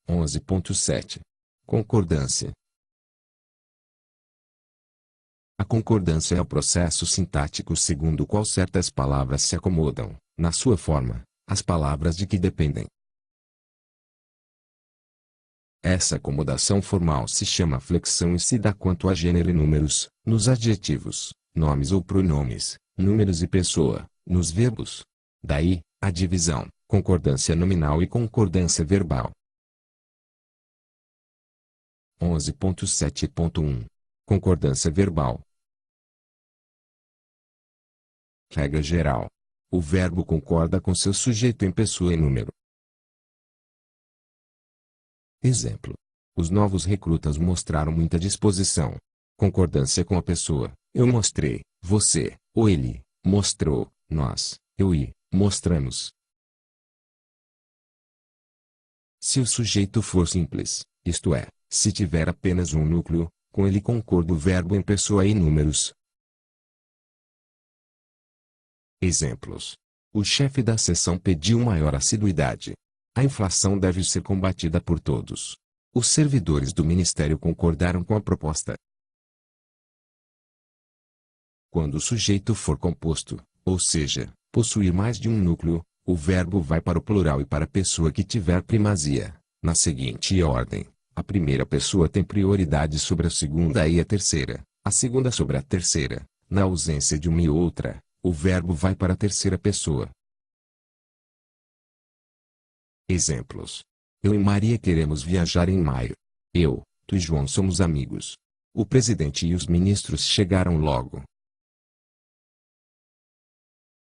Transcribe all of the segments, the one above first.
11.7. Concordância. A concordância é o processo sintático segundo o qual certas palavras se acomodam, na sua forma, às palavras de que dependem. Essa acomodação formal se chama flexão e se dá quanto a gênero e números, nos adjetivos, nomes ou pronomes, números e pessoa, nos verbos. Daí, a divisão, concordância nominal e concordância verbal. 11.7.1. Concordância verbal. Regra geral. O verbo concorda com seu sujeito em pessoa e número. Exemplo. Os novos recrutas mostraram muita disposição. Concordância com a pessoa. Eu mostrei, você, ou ele, mostrou, nós, eu e, mostramos. Se o sujeito for simples, isto é, se tiver apenas um núcleo, com ele concorda o verbo em pessoa e números. Exemplos. O chefe da seção pediu maior assiduidade. A inflação deve ser combatida por todos. Os servidores do ministério concordaram com a proposta. Quando o sujeito for composto, ou seja, possuir mais de um núcleo, o verbo vai para o plural e para a pessoa que tiver primazia, na seguinte ordem. A primeira pessoa tem prioridade sobre a segunda e a segunda sobre a terceira. Na ausência de uma e outra, o verbo vai para a terceira pessoa. Exemplos. Eu e Maria queremos viajar em maio. Eu, tu e João somos amigos. O presidente e os ministros chegaram logo.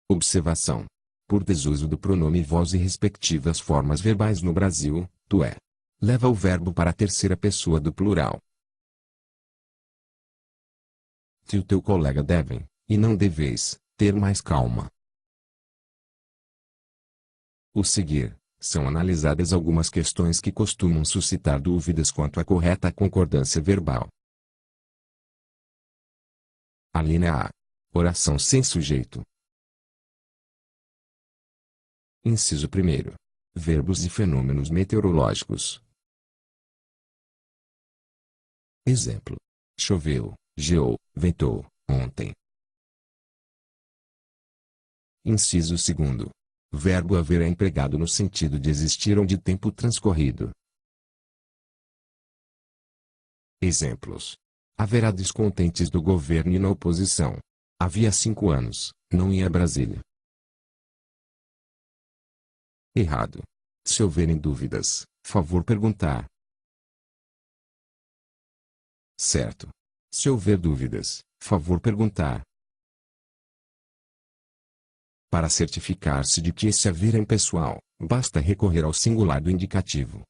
Observação. Por desuso do pronome vós e respectivas formas verbais no Brasil, tu é. Leva o verbo para a terceira pessoa do plural. Tu e o teu colega devem, e não deveis, ter mais calma. O seguir, são analisadas algumas questões que costumam suscitar dúvidas quanto à correta concordância verbal. A linha A. Oração sem sujeito. Inciso 1. Verbos e fenômenos meteorológicos. Exemplo. Choveu, geou, ventou, ontem. Inciso 2. Verbo haver é empregado no sentido de existir ou de tempo transcorrido. Exemplos. Haverá descontentes do governo e na oposição. Havia 5 anos, não ia a Brasília. Errado. Se houverem dúvidas, favor perguntar. Certo. Se houver dúvidas, favor perguntar. Para certificar-se de que esse haver é impessoal, basta recorrer ao singular do indicativo.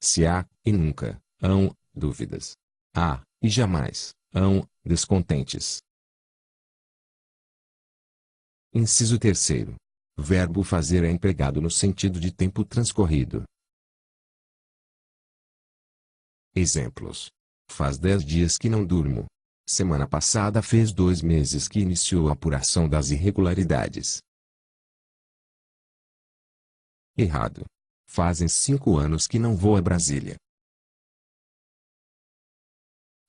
Se há, e nunca, hão, dúvidas. Há, e jamais, hão, descontentes. Inciso 3. Verbo fazer é empregado no sentido de tempo transcorrido. Exemplos. Faz 10 dias que não durmo. Semana passada fez 2 meses que iniciou a apuração das irregularidades. Errado. Fazem 5 anos que não vou a Brasília.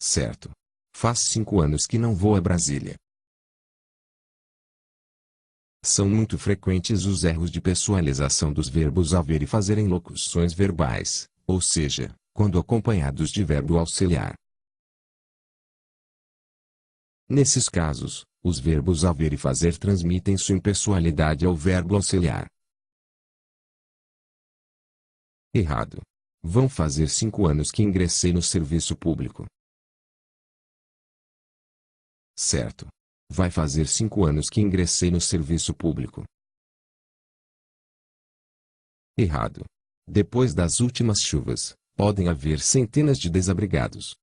Certo. Faz 5 anos que não vou a Brasília. São muito frequentes os erros de pessoalização dos verbos haver e fazer em locuções verbais, ou seja, quando acompanhados de verbo auxiliar. Nesses casos, os verbos haver e fazer transmitem sua impessoalidade ao verbo auxiliar. Errado. Vão fazer 5 anos que ingressei no serviço público. Certo. Vai fazer 5 anos que ingressei no serviço público. Errado. Depois das últimas chuvas, podem haver centenas de desabrigados.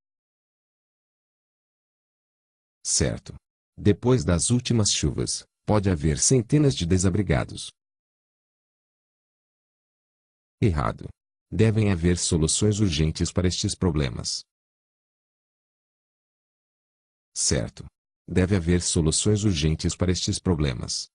Certo. Depois das últimas chuvas, pode haver centenas de desabrigados. Errado. Devem haver soluções urgentes para estes problemas. Certo. Deve haver soluções urgentes para estes problemas.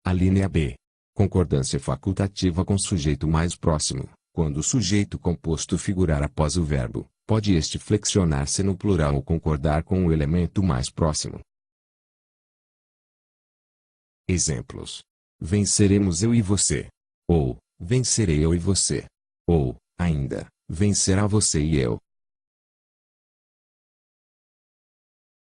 A linha B. Concordância facultativa com sujeito mais próximo. Quando o sujeito composto figurar após o verbo, pode este flexionar-se no plural ou concordar com o elemento mais próximo. Exemplos: venceremos eu e você. Ou, vencerei eu e você. Ou, ainda, vencerá você e eu.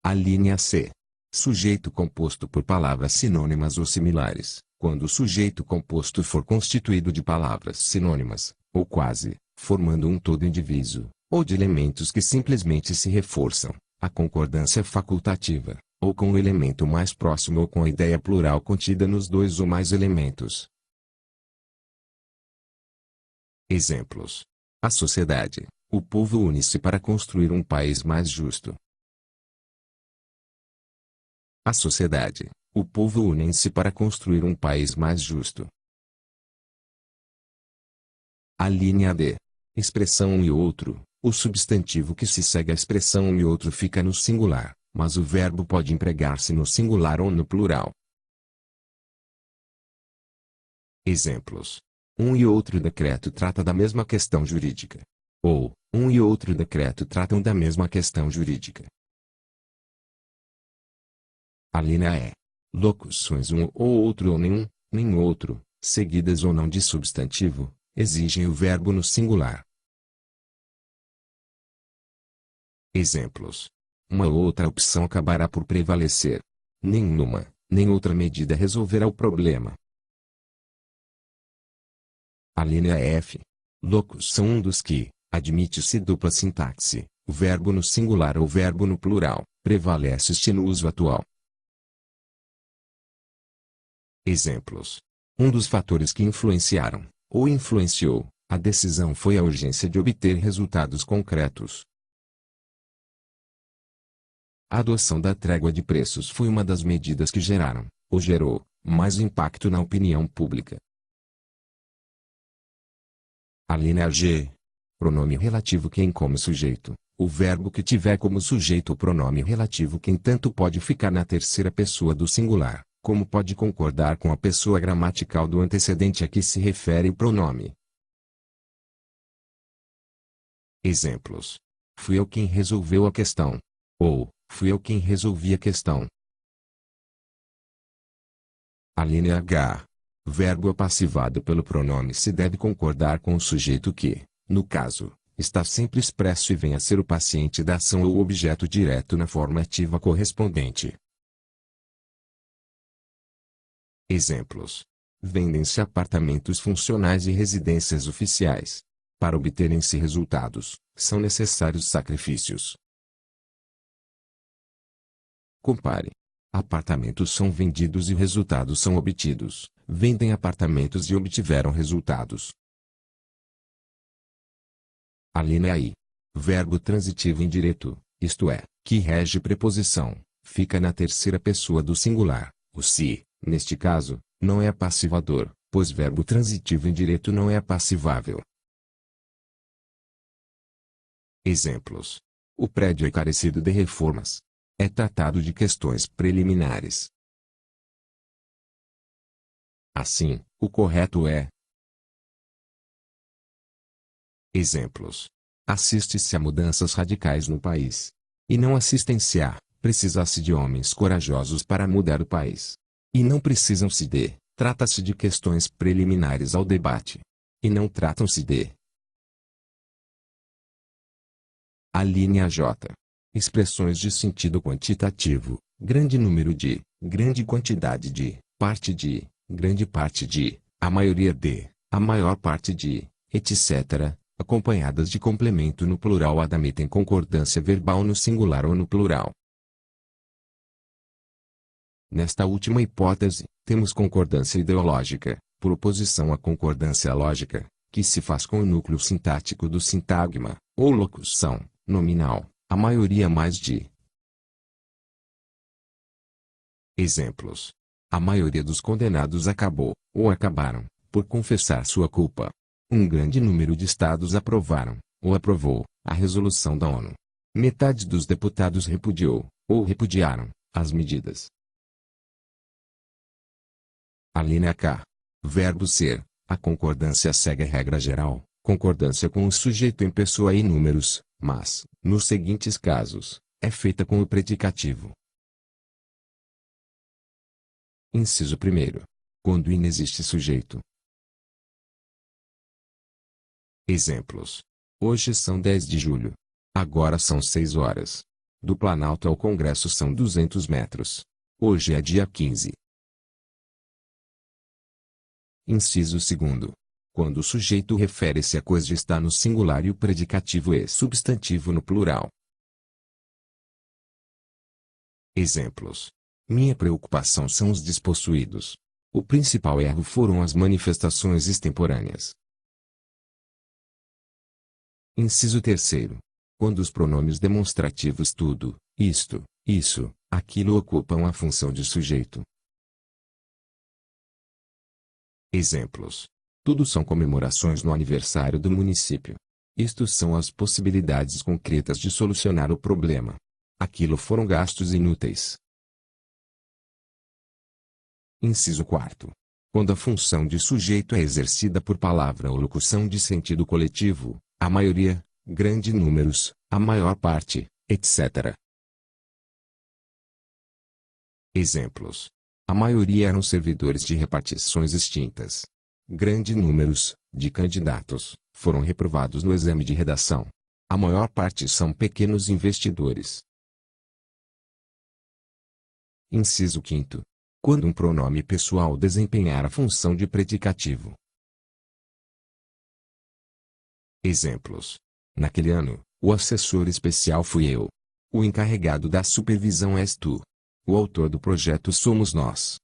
A linha C. Sujeito composto por palavras sinônimas ou similares. Quando o sujeito composto for constituído de palavras sinônimas, ou quase, formando um todo indiviso, ou de elementos que simplesmente se reforçam, a concordância facultativa, ou com o elemento mais próximo ou com a ideia plural contida nos dois ou mais elementos. Exemplos: a sociedade, o povo une-se para construir um país mais justo. A sociedade, o povo unem-se para construir um país mais justo. A linha D. Expressão um e outro. O substantivo que se segue à expressão um e outro fica no singular, mas o verbo pode empregar-se no singular ou no plural. Exemplos: um e outro decreto trata da mesma questão jurídica. Ou, um e outro decreto tratam da mesma questão jurídica. A linha E. Locuções um ou outro ou nenhum, nem outro, seguidas ou não de substantivo, exigem o verbo no singular. Exemplos: uma ou outra opção acabará por prevalecer. Nenhuma, nem outra medida resolverá o problema. A linha F. Locução um dos que, admite-se dupla sintaxe, o verbo no singular ou o verbo no plural, prevalece-se no uso atual. Exemplos: um dos fatores que influenciaram, ou influenciou, a decisão foi a urgência de obter resultados concretos. A adoção da trégua de preços foi uma das medidas que geraram, ou gerou, mais impacto na opinião pública. A linha G. Pronome relativo quem como sujeito. O verbo que tiver como sujeito o pronome relativo quem tanto pode ficar na terceira pessoa do singular, como pode concordar com a pessoa gramatical do antecedente a que se refere o pronome. Exemplos: fui eu quem resolveu a questão. Ou, fui eu quem resolvi a questão. A linha H. Verbo passivado pelo pronome se deve concordar com o sujeito que, no caso, está sempre expresso e vem a ser o paciente da ação ou o objeto direto na forma ativa correspondente. Exemplos: vendem-se apartamentos funcionais e residências oficiais. Para obterem-se resultados, são necessários sacrifícios. Compare. Apartamentos são vendidos e resultados são obtidos. Vendem apartamentos e obtiveram resultados. A linha I. Verbo transitivo indireto, isto é, que rege preposição, fica na terceira pessoa do singular. O se, neste caso, não é passivador, pois verbo transitivo indireto não é passivável. Exemplos: o prédio é carecido de reformas. É tratado de questões preliminares. Assim, o correto é. Exemplos: assiste-se a mudanças radicais no país. E não assistem-se a, precisa-se de homens corajosos para mudar o país. E não precisam-se de, trata-se de questões preliminares ao debate. E não tratam-se de. A linha J. Expressões de sentido quantitativo, grande número de, grande quantidade de, parte de, grande parte de, a maioria de, a maior parte de, etc., acompanhadas de complemento no plural admitem concordância verbal no singular ou no plural. Nesta última hipótese, temos concordância ideológica, por oposição à concordância lógica, que se faz com o núcleo sintático do sintagma, ou locução, nominal, a maioria mais de. Exemplos: a maioria dos condenados acabou, ou acabaram, por confessar sua culpa. Um grande número de estados aprovaram, ou aprovou, a resolução da ONU. Metade dos deputados repudiou, ou repudiaram, as medidas. A linha K. Verbo ser. A concordância segue a regra geral, concordância com o sujeito em pessoa e números, mas, nos seguintes casos, é feita com o predicativo. Inciso 1. Quando inexiste sujeito. Exemplos. Hoje são 10 de julho. Agora são 6 horas. Do Planalto ao Congresso são 200 metros. Hoje é dia 15. Inciso 2. Quando o sujeito refere-se à coisa está no singular e o predicativo é substantivo no plural. Exemplos. Minha preocupação são os despossuídos. O principal erro foram as manifestações extemporâneas. Inciso 3. Quando os pronomes demonstrativos tudo, isto, isso, aquilo ocupam a função de sujeito. Exemplos. Tudo são comemorações no aniversário do município. Isto são as possibilidades concretas de solucionar o problema. Aquilo foram gastos inúteis. Inciso 4. Quando a função de sujeito é exercida por palavra ou locução de sentido coletivo, a maioria, grande números, a maior parte, etc. Exemplos. A maioria eram servidores de repartições extintas. Grande números, de candidatos, foram reprovados no exame de redação. A maior parte são pequenos investidores. Inciso 5. Quando um pronome pessoal desempenhar a função de predicativo. Exemplos. Naquele ano, o assessor especial fui eu. O encarregado da supervisão és tu. O autor do projeto somos nós.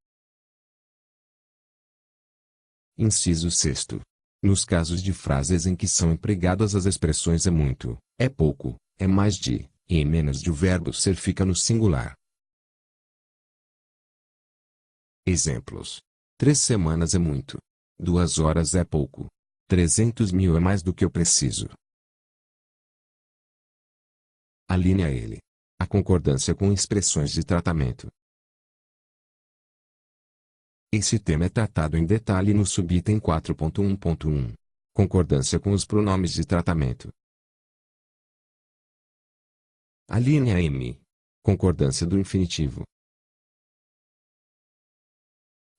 Inciso 6. Nos casos de frases em que são empregadas as expressões é muito, é pouco, é mais de, e menos de o verbo ser fica no singular. Exemplos. 3 semanas é muito. 2 horas é pouco. 300 mil é mais do que eu preciso. Alinha ele. A concordância com expressões de tratamento. Esse tema é tratado em detalhe no subitem 4.1.1. Concordância com os pronomes de tratamento. A linha M. Concordância do infinitivo.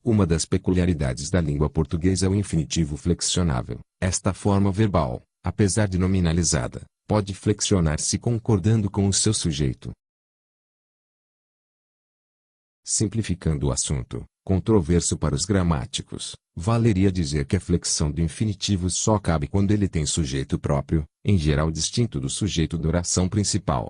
Uma das peculiaridades da língua portuguesa é o infinitivo flexionável. Esta forma verbal, apesar de nominalizada, pode flexionar-se concordando com o seu sujeito. Simplificando o assunto, controverso para os gramáticos, valeria dizer que a flexão do infinitivo só cabe quando ele tem sujeito próprio, em geral distinto do sujeito da oração principal.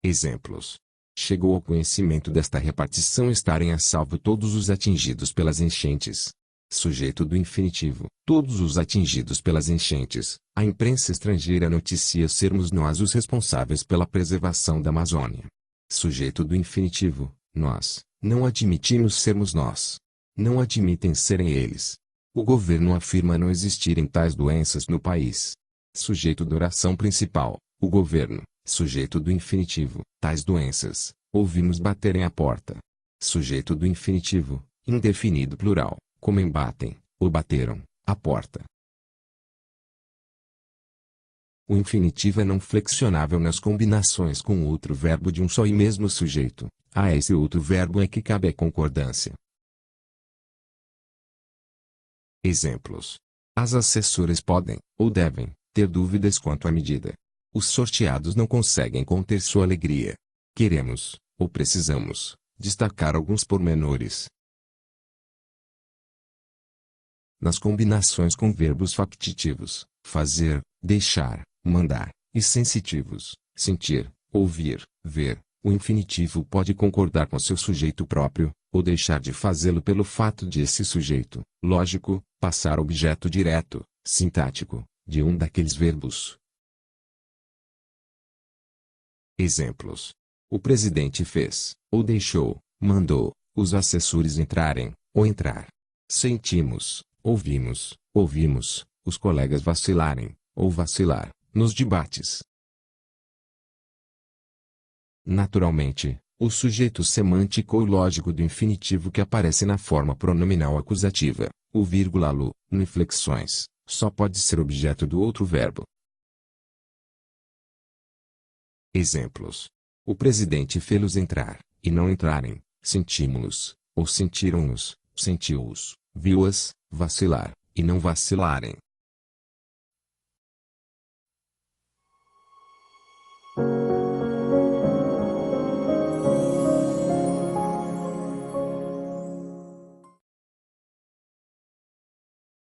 Exemplos. Chegou ao conhecimento desta repartição estarem a salvo todos os atingidos pelas enchentes. Sujeito do infinitivo. Todos os atingidos pelas enchentes. A imprensa estrangeira noticia sermos nós os responsáveis pela preservação da Amazônia. Sujeito do infinitivo. Nós. Não admitimos sermos nós. Não admitem serem eles. O governo afirma não existirem tais doenças no país. Sujeito da oração principal. O governo. Sujeito do infinitivo. Tais doenças. Ouvimos baterem à porta. Sujeito do infinitivo. Indefinido plural. Como embatem, ou bateram, a porta. O infinitivo é não flexionável nas combinações com outro verbo de um só e mesmo sujeito. A esse outro verbo é que cabe a concordância. Exemplos. As assessoras podem, ou devem, ter dúvidas quanto à medida. Os sorteados não conseguem conter sua alegria. Queremos, ou precisamos, destacar alguns pormenores. Nas combinações com verbos factitivos, fazer, deixar, mandar, e sensitivos, sentir, ouvir, ver, o infinitivo pode concordar com seu sujeito próprio, ou deixar de fazê-lo pelo fato de esse sujeito, lógico, passar objeto direto, sintático, de um daqueles verbos. Exemplos. O presidente fez, ou deixou, mandou, os assessores entrarem, ou entrar. Sentimos, ouvimos, ouvimos, os colegas vacilarem, ou vacilar, nos debates. Naturalmente, O sujeito semântico ou lógico do infinitivo que aparece na forma pronominal acusativa, o vírgula lo, no inflexões, só pode ser objeto do outro verbo. Exemplos. O presidente fê-los entrar, e não entrarem, sentimos-los, ou sentiram-nos, sentiu-os, viu-as, vacilar, e não vacilarem.